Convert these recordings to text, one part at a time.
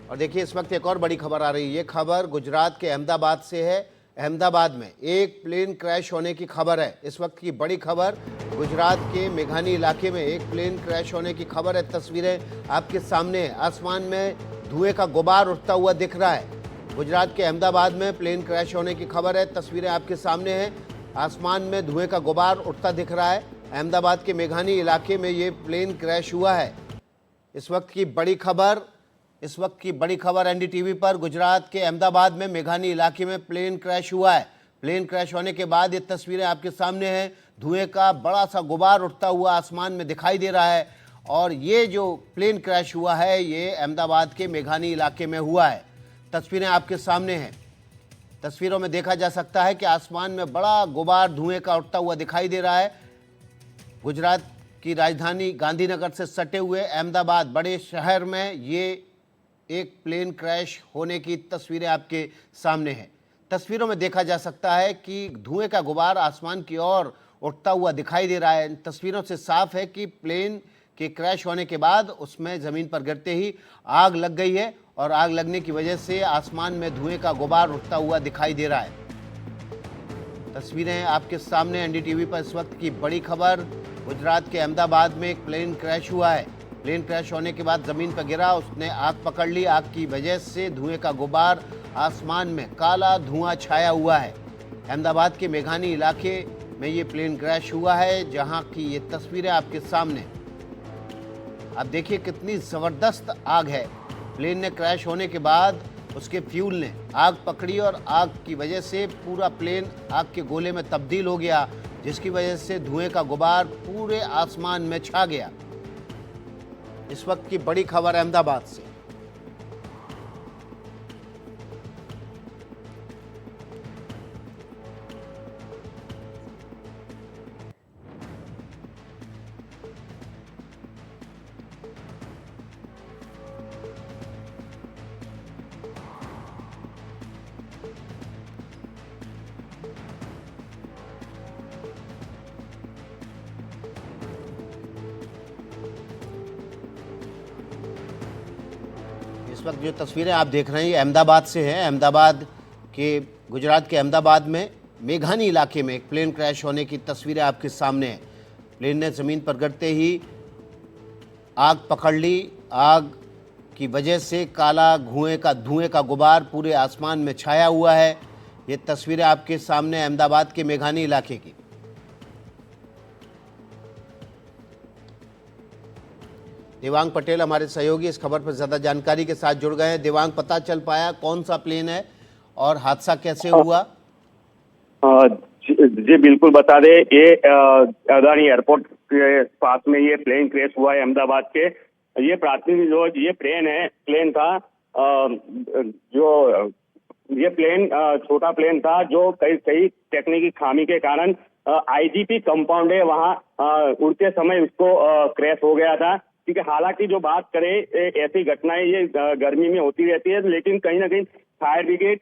और देखिए इस वक्त एक और बड़ी खबर आ रही है। ये खबर गुजरात के अहमदाबाद से है। अहमदाबाद में एक प्लेन क्रैश होने की खबर है। इस वक्त की बड़ी खबर गुजरात के मेघानी इलाके में एक प्लेन क्रैश होने की खबर है। तस्वीरें आपके सामने हैं। आसमान में धुएं का गुबार उठता हुआ दिख रहा है। गुजरात के अहमदाबाद में प्लेन क्रैश होने की खबर है। तस्वीरें आपके सामने हैं। आसमान में धुएं का गुबार उठता दिख रहा है। अहमदाबाद के मेघानी इलाके में ये प्लेन क्रैश हुआ है। इस वक्त की बड़ी खबर एनडीटीवी पर गुजरात के अहमदाबाद में मेघानी इलाके में प्लेन क्रैश हुआ है। प्लेन क्रैश होने के बाद ये तस्वीरें आपके सामने हैं। धुएं का बड़ा सा गुबार उठता हुआ आसमान में दिखाई दे रहा है। और ये जो प्लेन क्रैश हुआ है ये अहमदाबाद के मेघानी इलाके में हुआ है। तस्वीरें आपके सामने हैं। तस्वीरों में देखा जा सकता है कि आसमान में बड़ा गुबार धुएं का उठता हुआ दिखाई दे रहा है। गुजरात की राजधानी गांधीनगर से सटे हुए अहमदाबाद बड़े शहर में ये एक प्लेन क्रैश होने की तस्वीरें आपके सामने हैं। तस्वीरों में देखा जा सकता है कि धुएं का गुबार आसमान की ओर उठता हुआ दिखाई दे रहा है। इन तस्वीरों से साफ है कि प्लेन के क्रैश होने के बाद उसमें ज़मीन पर गिरते ही आग लग गई है और आग लगने की वजह से आसमान में धुएं का गुबार उठता हुआ दिखाई दे रहा है। तस्वीरें आपके सामने एनडीटीवी पर इस वक्त की बड़ी खबर। गुजरात के अहमदाबाद में एक प्लेन क्रैश हुआ है। प्लेन क्रैश होने के बाद ज़मीन पर गिरा, उसने आग पकड़ ली। आग की वजह से धुएं का गुबार, आसमान में काला धुआं छाया हुआ है। अहमदाबाद के मेघानी इलाके में ये प्लेन क्रैश हुआ है, जहां की ये तस्वीरें आपके सामने। आप देखिए कितनी ज़बरदस्त आग है। प्लेन ने क्रैश होने के बाद उसके फ्यूल ने आग पकड़ी और आग की वजह से पूरा प्लेन आग के गोले में तब्दील हो गया, जिसकी वजह से धुएं का गुबार पूरे आसमान में छा गया। इस वक्त की बड़ी खबर अहमदाबाद से। इस वक्त जो तस्वीरें आप देख रहे हैं ये अहमदाबाद से हैं। अहमदाबाद के गुजरात के अहमदाबाद में मेघानी इलाके में एक प्लेन क्रैश होने की तस्वीरें आपके सामने हैं। प्लेन ने ज़मीन पर गिरते ही आग पकड़ ली। आग की वजह से काला धुएं का गुबार पूरे आसमान में छाया हुआ है। ये तस्वीरें आपके सामने अहमदाबाद के मेघानी इलाके की। देवांग पटेल हमारे सहयोगी इस खबर पर ज़्यादा जानकारी के साथ जुड़ गए हैं। देवांग, पता चल पाया कौन सा प्लेन है और हादसा कैसे हुआ? जी बिल्कुल बता दे। ये अदानी एयरपोर्ट के पास में ये प्लेन क्रैश हुआ है अहमदाबाद के। ये प्राथमिक जो ये प्लेन था, जो ये प्लेन छोटा प्लेन था जो कई टेक्निकी खामी के कारण आईजीपी कंपाउंड है वहाँ उड़ते समय उसको क्रैश हो गया था। ठीक है, हालांकि जो बात करें ऐसी घटनाएं ये गर्मी में होती रहती है, लेकिन कहीं ना कहीं फायर ब्रिगेड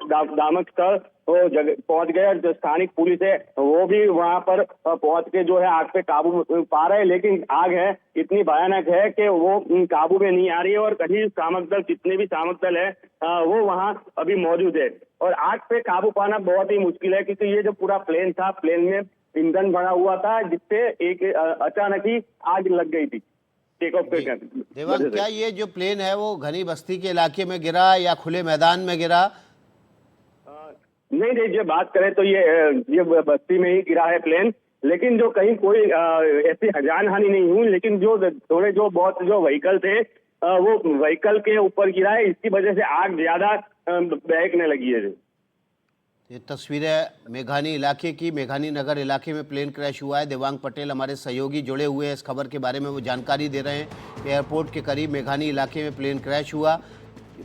दामक स्थल वो जगह पहुंच गए और जो स्थानिक पुलिस है वो भी वहां पर पहुंच के जो है आग पे काबू पा रहे हैं। लेकिन आग है इतनी भयानक है कि वो काबू में नहीं आ रही है और कहीं सामक दल, जितने भी सामक दल है वो वहां अभी मौजूद है और आग पे काबू पाना बहुत ही मुश्किल है, क्योंकि ये जो पूरा प्लेन था, प्लेन में ईंधन भरा हुआ था, जिससे एक अचानक ही आग लग गई थी। देवांग, क्या ये जो प्लेन है वो घनी बस्ती के इलाके में गिरा या खुले मैदान में गिरा? नहीं, जो बात करें तो ये बस्ती में ही गिरा है प्लेन, लेकिन जो कहीं कोई ऐसी जान हानि नहीं हुई। लेकिन जो थोड़े जो व्हीकल थे वो व्हीकल के ऊपर गिरा है, इसकी वजह से आग ज्यादा बहकने लगी है। ये तस्वीरें मेघानी इलाके की, मेघानी नगर इलाके में प्लेन क्रैश हुआ है। देवांग पटेल हमारे सहयोगी जुड़े हुए हैं इस खबर के बारे में, वो जानकारी दे रहे हैं कि एयरपोर्ट के करीब मेघानी इलाके में प्लेन क्रैश हुआ।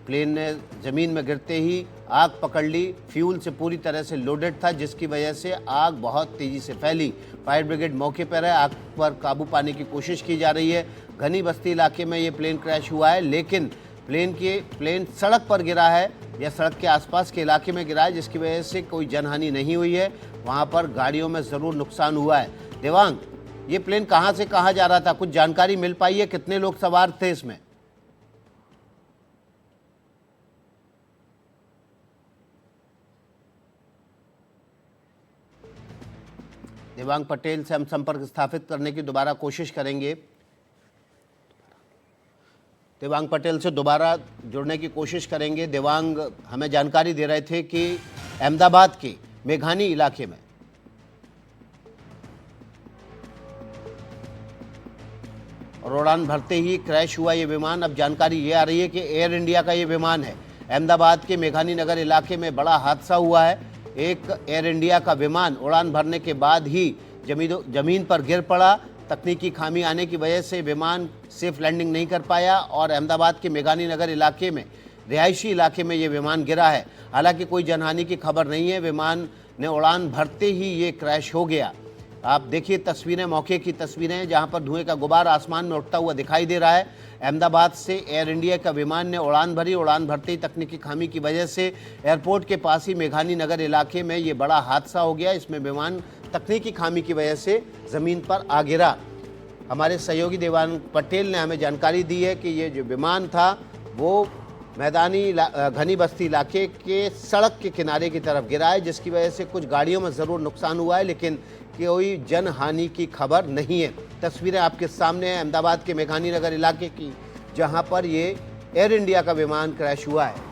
प्लेन ने ज़मीन में गिरते ही आग पकड़ ली। फ्यूल से पूरी तरह से लोडेड था, जिसकी वजह से आग बहुत तेज़ी से फैली। फायर ब्रिगेड मौके पर है, आग पर काबू पाने की कोशिश की जा रही है। घनी बस्ती इलाके में ये प्लेन क्रैश हुआ है, लेकिन प्लेन सड़क पर गिरा है या सड़क के आसपास के इलाके में गिरा है, जिसकी वजह से कोई जनहानि नहीं हुई है। वहाँ पर गाड़ियों में ज़रूर नुकसान हुआ है। देवांग, ये प्लेन कहाँ से कहाँ जा रहा था, कुछ जानकारी मिल पाई है? कितने लोग सवार थे इसमें? देवांग पटेल से हम संपर्क स्थापित करने की दोबारा कोशिश करेंगे। देवांग पटेल से दोबारा जुड़ने की कोशिश करेंगे। देवांग हमें जानकारी दे रहे थे कि अहमदाबाद के मेघानी इलाके में और उड़ान भरते ही क्रैश हुआ ये विमान। अब जानकारी ये आ रही है कि एयर इंडिया का ये विमान है। अहमदाबाद के मेघानी नगर इलाके में बड़ा हादसा हुआ है। एक एयर इंडिया का विमान उड़ान भरने के बाद ही जमीन पर गिर पड़ा। तकनीकी खामी आने की वजह से विमान सेफ लैंडिंग नहीं कर पाया और अहमदाबाद के मेघानी नगर इलाके में रिहायशी इलाके में ये विमान गिरा है। हालांकि कोई जनहानि की खबर नहीं है। विमान ने उड़ान भरते ही ये क्रैश हो गया। आप देखिए तस्वीरें, मौके की तस्वीरें, जहां पर धुएं का गुबार आसमान में उठता हुआ दिखाई दे रहा है। अहमदाबाद से एयर इंडिया का विमान ने उड़ान भरी। उड़ान भरते ही तकनीकी खामी की वजह से एयरपोर्ट के पास ही मेघानी नगर इलाके में ये बड़ा हादसा हो गया। इसमें विमान तकनीकी खामी की वजह से ज़मीन पर आ गिरा। हमारे सहयोगी देवांग पटेल ने हमें जानकारी दी है कि ये जो विमान था वो मैदानी घनी बस्ती इलाके के सड़क के किनारे की तरफ गिरा है, जिसकी वजह से कुछ गाड़ियों में ज़रूर नुकसान हुआ है, लेकिन कोई जनहानि की खबर नहीं है। तस्वीरें आपके सामने हैं अहमदाबाद के मेघानी नगर इलाके की, जहां पर ये एयर इंडिया का विमान क्रैश हुआ है।